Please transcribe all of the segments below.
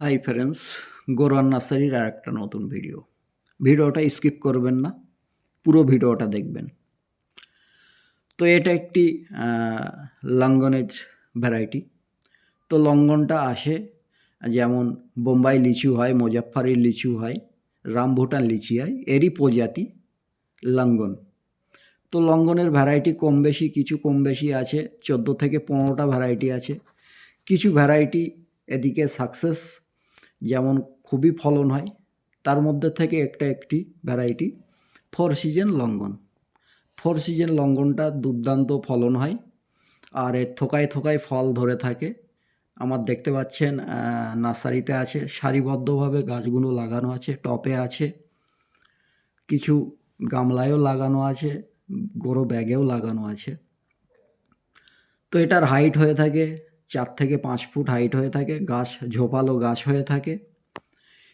Hi friends, গোরান নার্সারির আর একটা নতুন ভিডিওটা স্কিপ করবেন না, পুরো ভিডিওটা দেখবেন। তো এটা একটি লঙ্গনের ভ্যারাইটি। তো লঙ্গনটা আসে যেমন বোম্বাই লিচু হয়, মুজাফফারির লিচু হয়, রামভুটান লিচি হয়, এরই প্রজাতি লঙ্গন। তো লঙ্গনের ভ্যারাইটি কম বেশি, কিছু কম বেশি আছে, 14 থেকে 15টা ভ্যারাইটি আছে। কিছু ভ্যারাইটি এদিকে সাকসেস, যেমন খুবই ফলন হয়, তার মধ্যে থেকে একটি ভ্যারাইটি 4 সিজন লঙ্গন। 4 সিজন লঙ্গনটা দুর্দান্ত ফলন হয় আর এর থোকায় থোকায় ফল ধরে থাকে। আমার দেখতে পাচ্ছেন নার্সারিতে আছে, সারিবদ্ধভাবে গাছগুলো লাগানো আছে, টপে আছে, কিছু গামলায়ও লাগানো আছে, গোরো ব্যাগেও লাগানো আছে। তো এটার হাইট হয়ে থাকে 4 থেকে 5 ফুট হাইট হয়ে থাকে, গাছ ঝোপালো গাছ হয়ে থাকে।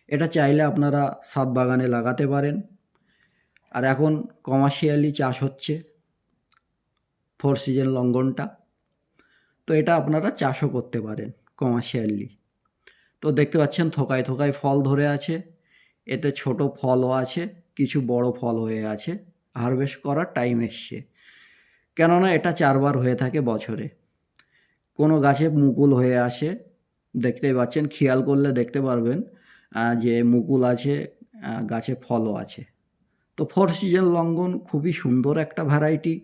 এটা চাইলে আপনারা ছাদ বাগানে লাগাতে পারেন। আর এখন কমার্শিয়ালি চাষ হচ্ছে 4 সিজন লঙ্গনটা, তো এটা আপনারা চাষও করতে পারেন কমার্শিয়ালি। তো দেখতে পাচ্ছেন থোকায় থোকায় ফল ধরে আছে, এতে ছোট ফলও আছে, কিছু বড় ফল হয়ে আছে। হারভেস্ট করার টাইম এসছে, কেননা এটা 4 বার হয়ে থাকে বছরে। কোনো গাছে মুকুল হয়ে আসে, দেখতেই পাচ্ছেন, খেয়াল করলে দেখতে পারবেন যে মুকুল আছে, গাছে ফলও আছে। তো 4 সিজন লঙ্গন খুবই সুন্দর একটা ভ্যারাইটি।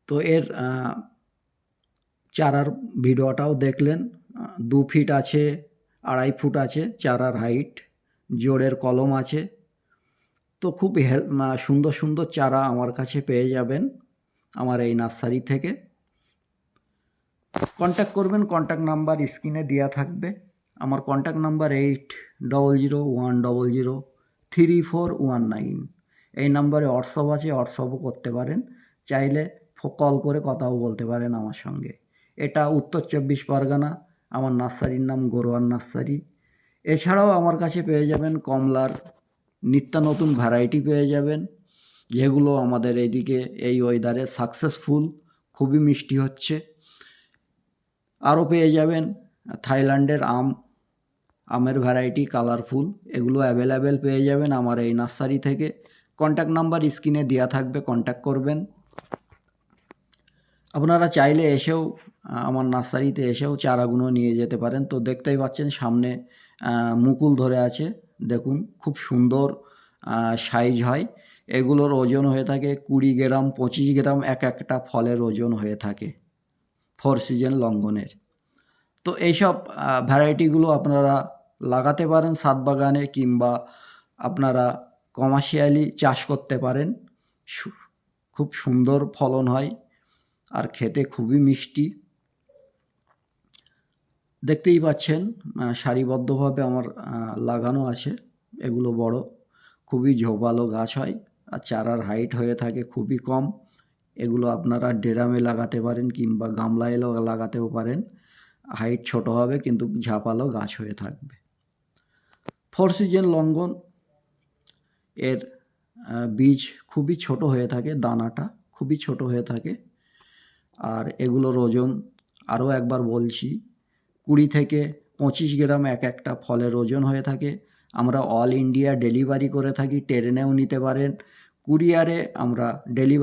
তো এর চারার ভিডিওটাও দেখলেন, 2 ফিট আছে, 2.5 ফুট আছে চারার হাইট, জোড়ের কলম আছে। তো খুব সুন্দর সুন্দর চারা আমার কাছে পেয়ে যাবেন আমার এই নার্সারি থেকে। কন্ট্যাক্ট করবেন, কন্ট্যাক্ট নাম্বার স্ক্রিনে দেওয়া থাকবে। আমার কন্ট্যাক্ট নাম্বার 8001003419। এই নাম্বারে হোয়াটসঅ্যাপ আছে, হোয়াটসঅ্যাপও করতে পারেন, চাইলে কল করে কথাও বলতে পারেন আমার সঙ্গে। এটা উত্তর 24 পরগনা, আমার নার্সারির নাম গোরওয়ান নার্সারি। এছাড়াও আমার কাছে পেয়ে যাবেন কমলার নিত্য নতুন ভ্যারাইটি পেয়ে যাবেন, যেগুলো আমাদের এইদিকে এই ওয়েদারে সাকসেসফুল, খুবই মিষ্টি হচ্ছে। আরও পেয়ে যাবেন থাইল্যান্ডের আমের ভ্যারাইটি কালারফুল, এগুলো অ্যাভেলেবেল পেয়ে যাবেন আমার এই নার্সারি থেকে। কন্ট্যাক্ট নাম্বার স্ক্রিনে দেওয়া থাকবে, কন্ট্যাক্ট করবেন। আপনারা চাইলে এসেও আমার নার্সারিতে এসেও চারাগুলো নিয়ে যেতে পারেন। তো দেখতেই পাচ্ছেন সামনে মুকুল ধরে আছে, দেখুন খুব সুন্দর সাইজ হয়। এগুলোর ওজন হয়ে থাকে 20 গ্রাম 25 গ্রাম, একটা ফলের ওজন হয়ে থাকে 4 সিজন লঙ্গনের। তো এইসব ভ্যারাইটিগুলো আপনারা লাগাতে পারেন ছাদ বাগানে, কিংবা আপনারা কমার্শিয়ালি চাষ করতে পারেন। খুব সুন্দর ফলন হয় আর খেতে খুবই মিষ্টি। দেখতেই পাচ্ছেন সারিবদ্ধভাবে আমার লাগানো আছে, এগুলো বড়, খুবই ঝোপালো গাছ হয় আর চারার হাইট হয়ে থাকে খুবই কম। এগুলো আপনারা ড্রামে লাগাতে পারেন কিংবা গামলায় লাগাতেও পারেন, হাইট ছোট হবে কিন্তু ঝাঁপালো গাছ হয়ে থাকবে। 4 সিজন লঙ্গন এর বীজ খুবই ছোট হয়ে থাকে, দানাটা খুবই ছোট হয়ে থাকে। আর এগুলোর ওজন আরও একবার বলছি 20 থেকে 25 গ্রাম একটা ফলের ওজন হয়ে থাকে। আমরা অল ইন্ডিয়া ডেলিভারি করে থাকি, ট্রেনেও নিতে পারেন, কুরিয়ারে আমরা ডেলিভারি